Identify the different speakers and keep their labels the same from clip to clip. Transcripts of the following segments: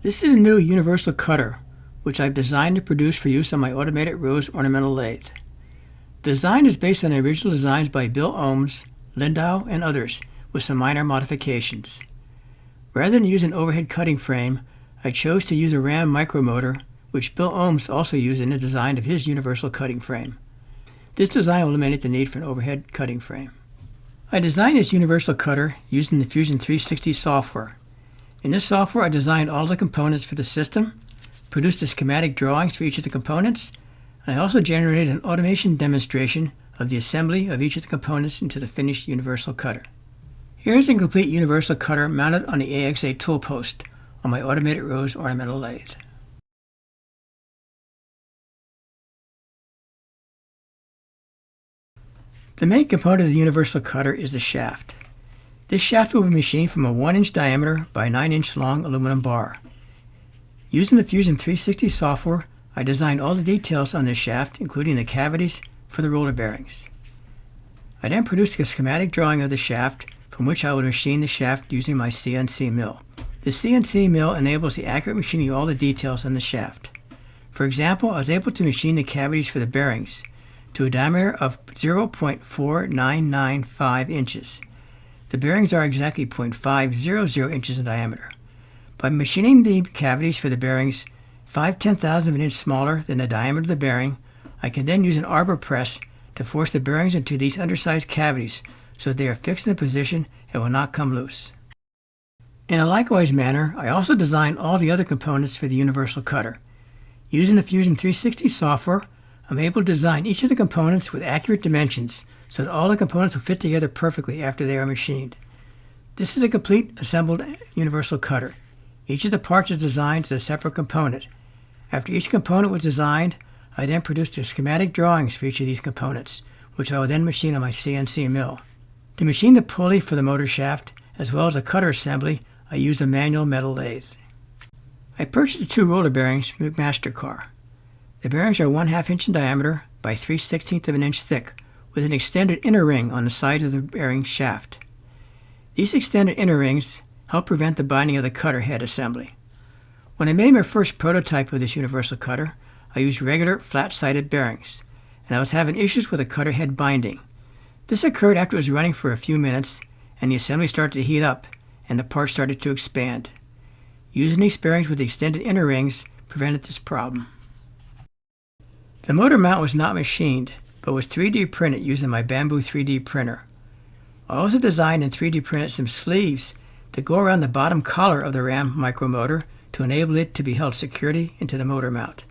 Speaker 1: This is a new universal cutter, which I've designed and produced for use on my Automated Rose Ornamental Lathe. The design is based on the original designs by Bill Ooms, Lindow, and others, with some minor modifications. Rather than use an overhead cutting frame, I chose to use a ram micromotor, which Bill Ooms also used in the design of his universal cutting frame. This design will eliminate the need for an overhead cutting frame. I designed this universal cutter using the Fusion 360 software. In this software, I designed all the components for the system, produced the schematic drawings for each of the components, and I also generated an automation demonstration of the assembly of each of the components into the finished universal cutter. Here is a complete universal cutter mounted on the AXA tool post on my Automated Rose Ornamental Lathe. The main component of the universal cutter is the shaft. This shaft will be machined from a 1-inch diameter by 9-inch long aluminum bar. Using the Fusion 360 software, I designed all the details on this shaft, including the cavities for the roller bearings. I then produced a schematic drawing of the shaft, from which I would machine the shaft using my CNC mill. The CNC mill enables the accurate machining of all the details on the shaft. For example, I was able to machine the cavities for the bearings to a diameter of 0.4995 inches. The bearings are exactly 0.500 inches in diameter. By machining the cavities for the bearings 5/10,000 of an inch smaller than the diameter of the bearing, I can then use an arbor press to force the bearings into these undersized cavities so that they are fixed in a position and will not come loose. In a likewise manner, I also designed all the other components for the universal cutter. Using the Fusion 360 software, I'm able to design each of the components with accurate dimensions so that all the components will fit together perfectly after they are machined. This is a complete assembled universal cutter. Each of the parts is designed as a separate component. After each component was designed, I then produced the schematic drawings for each of these components, which I will then machine on my CNC mill. To machine the pulley for the motor shaft, as well as the cutter assembly, I used a manual metal lathe. I purchased the 2 roller bearings from MasterCar. The bearings are 1/2 inch in diameter by 3/16 of an inch thick, with an extended inner ring on the side of the bearing shaft. These extended inner rings help prevent the binding of the cutter head assembly. When I made my first prototype of this universal cutter, I used regular flat-sided bearings, and I was having issues with the cutter head binding. This occurred after it was running for a few minutes, and the assembly started to heat up, and the parts started to expand. Using these bearings with the extended inner rings prevented this problem. The motor mount was not machined, but was 3D printed using my bamboo 3D printer. I also designed and 3D printed some sleeves that go around the bottom collar of the ram micromotor to enable it to be held securely into the motor mount.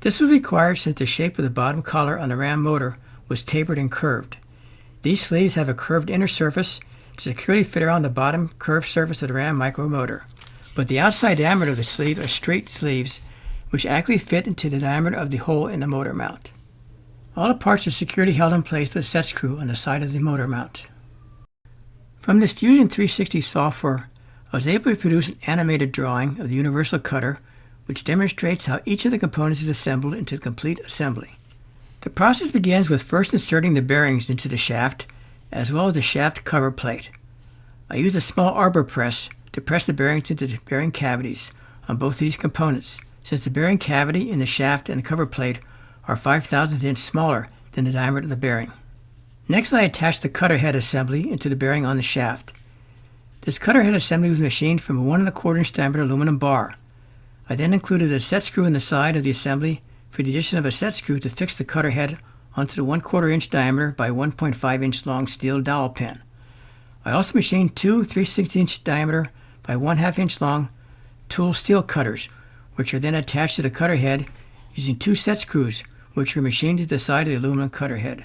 Speaker 1: This was required since the shape of the bottom collar on the ram motor was tapered and curved. These sleeves have a curved inner surface to securely fit around the bottom curved surface of the ram micromotor, but the outside diameter of the sleeve are straight sleeves which accurately fit into the diameter of the hole in the motor mount. All the parts are securely held in place with a set screw on the side of the motor mount. From this Fusion 360 software, I was able to produce an animated drawing of the universal cutter which demonstrates how each of the components is assembled into a complete assembly. The process begins with first inserting the bearings into the shaft, as well as the shaft cover plate. I use a small arbor press to press the bearings into the bearing cavities on both of these components, since the bearing cavity in the shaft and the cover plate are 5/1000 inch smaller than the diameter of the bearing. Next, I attached the cutter head assembly into the bearing on the shaft. This cutter head assembly was machined from a 1¼ inch diameter aluminum bar. I then included a set screw in the side of the assembly for the addition of a set screw to fix the cutter head onto the 1/4 inch diameter by 1.5 inch long steel dowel pin. I also machined 2 3/16 inch diameter by 1/2 inch long tool steel cutters, which are then attached to the cutter head using 2 set screws, which were machined to the side of the aluminum cutter head.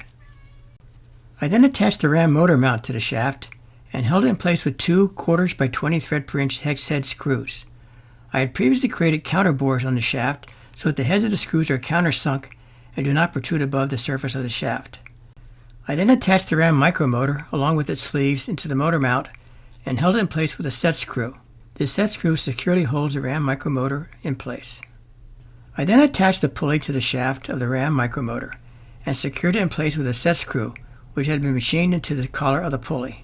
Speaker 1: I then attached the ram motor mount to the shaft and held it in place with 2 1/4 by 20 thread per inch hex head screws. I had previously created counterbores on the shaft so that the heads of the screws are countersunk and do not protrude above the surface of the shaft. I then attached the ram micromotor along with its sleeves into the motor mount and held it in place with a set screw. This set screw securely holds the ram micromotor in place. I then attached the pulley to the shaft of the ram micromotor and secured it in place with a set screw which had been machined into the collar of the pulley.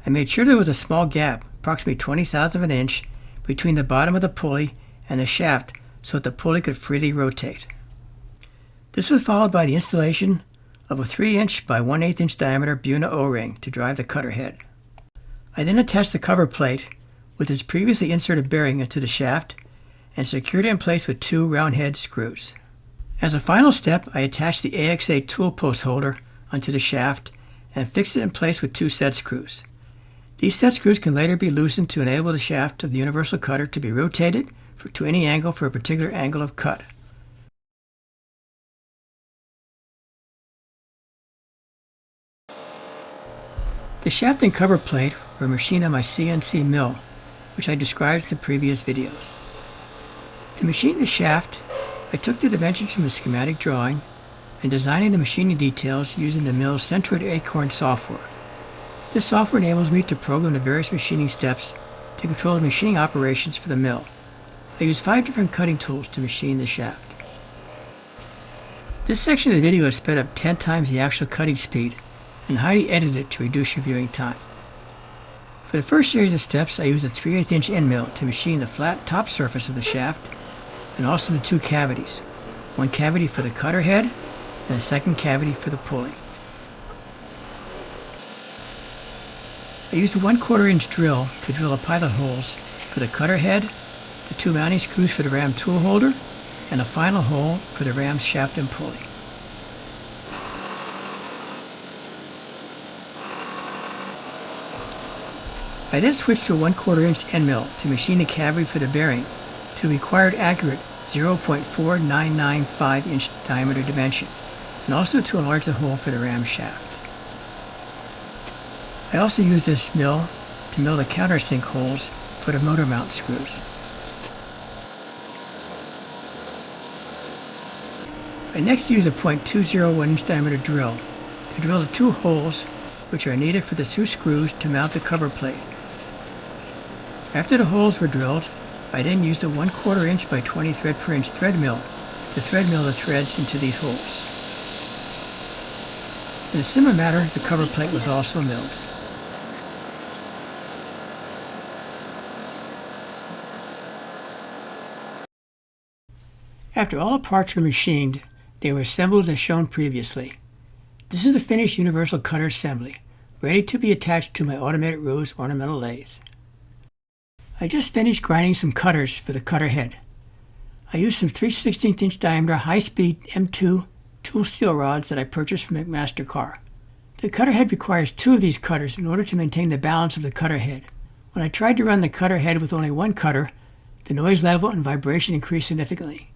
Speaker 1: I made sure there was a small gap, approximately 0.20 of an inch, between the bottom of the pulley and the shaft so that the pulley could freely rotate. This was followed by the installation of a 3" by 1/8 inch diameter Buna O-ring to drive the cutter head. I then attached the cover plate with its previously inserted bearing into the shaft and secured it in place with 2 round head screws. As a final step, I attached the AXA tool post holder onto the shaft and fixed it in place with 2 set screws. These set screws can later be loosened to enable the shaft of the universal cutter to be rotated to any angle for a particular angle of cut. The shaft and cover plate were machined on my CNC mill, which I described in the previous videos. To machine the shaft, I took the dimensions from the schematic drawing and designed the machining details using the mill's Centroid Acorn software. This software enables me to program the various machining steps to control the machining operations for the mill. I use 5 different cutting tools to machine the shaft. This section of the video is sped up 10 times the actual cutting speed and highly edited to reduce your viewing time. For the first series of steps, I used a 3/8 inch end mill to machine the flat top surface of the shaft and also the 2 cavities, one cavity for the cutter head and a second cavity for the pulley. I used a 1/4 inch drill to drill the pilot holes for the cutter head, the 2 mounting screws for the ram tool holder, and a final hole for the ram's shaft and pulley. I then switched to a 1/4 inch end mill to machine the cavity for the bearing to the required accurate 0.4995 inch diameter dimension, and also to enlarge the hole for the ram shaft. I also used this mill to mill the countersink holes for the motor mount screws. I next used a .201 inch diameter drill to drill the 2 holes which are needed for the 2 screws to mount the cover plate. After the holes were drilled, I then used a 1/4 inch by 20 thread per inch thread mill to thread mill the threads into these holes. In a similar manner, the cover plate was also milled. After all the parts were machined, they were assembled as shown previously. This is the finished universal cutter assembly, ready to be attached to my Automated Rose Ornamental Lathe. I just finished grinding some cutters for the cutter head. I used some 3/16 inch diameter high-speed M2 tool steel rods that I purchased from McMaster-Carr. The cutter head requires 2 of these cutters in order to maintain the balance of the cutter head. When I tried to run the cutter head with only 1 cutter, the noise level and vibration increased significantly.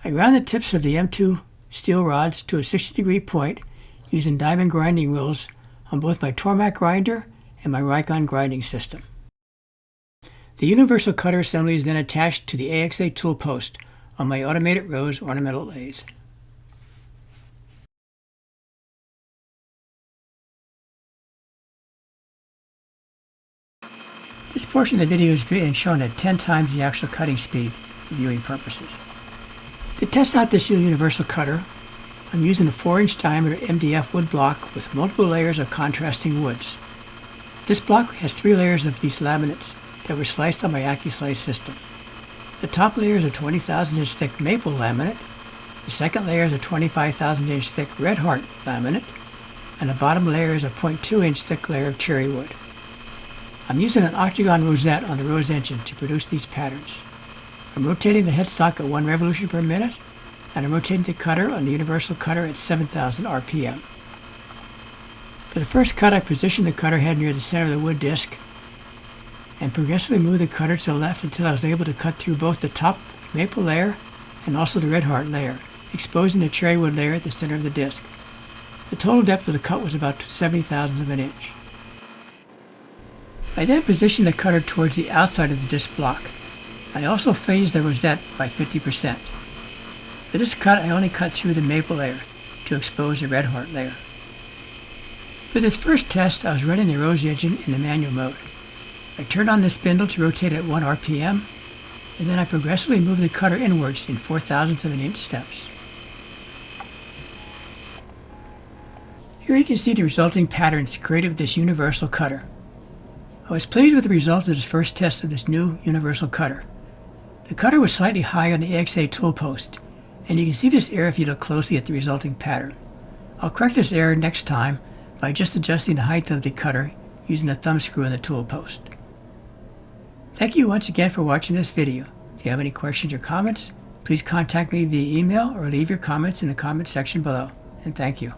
Speaker 1: I ground the tips of the M2 steel rods to a 60-degree point using diamond grinding wheels on both my Tormac grinder and my Rikon grinding system. The universal cutter assembly is then attached to the AXA tool post on my Automated Rose Ornamental Lathe. This portion of the video is being shown at 10 times the actual cutting speed for viewing purposes. To test out this universal cutter, I'm using a 4-inch diameter MDF wood block with multiple layers of contrasting woods. This block has 3 layers of these laminates that were sliced on my Accu-Slice system. The top layer is a 20,000 inch thick maple laminate, the second layer is a 25,000 inch thick red heart laminate, and the bottom layer is a 0.2 inch thick layer of cherry wood. I'm using an octagon rosette on the rose engine to produce these patterns. I'm rotating the headstock at 1 revolution per minute, and I'm rotating the cutter on the universal cutter at 7,000 RPM. For the first cut, I positioned the cutter head near the center of the wood disc and progressively moved the cutter to the left until I was able to cut through both the top maple layer and also the red heart layer, exposing the cherry wood layer at the center of the disc. The total depth of the cut was about 70,000ths of an inch. I then positioned the cutter towards the outside of the disc block. I also phased the rosette by 50%. For this cut, I only cut through the maple layer to expose the red heart layer. For this first test, I was running the rose engine in the manual mode. I turned on the spindle to rotate at 1 RPM, and then I progressively moved the cutter inwards in 0.004 of an inch steps. Here you can see the resulting patterns created with this universal cutter. I was pleased with the result of this first test of this new universal cutter. The cutter was slightly high on the AXA tool post, and you can see this error if you look closely at the resulting pattern. I'll correct this error next time by just adjusting the height of the cutter using the thumb screw in the tool post. Thank you once again for watching this video. If you have any questions or comments, please contact me via email or leave your comments in the comment section below. And thank you.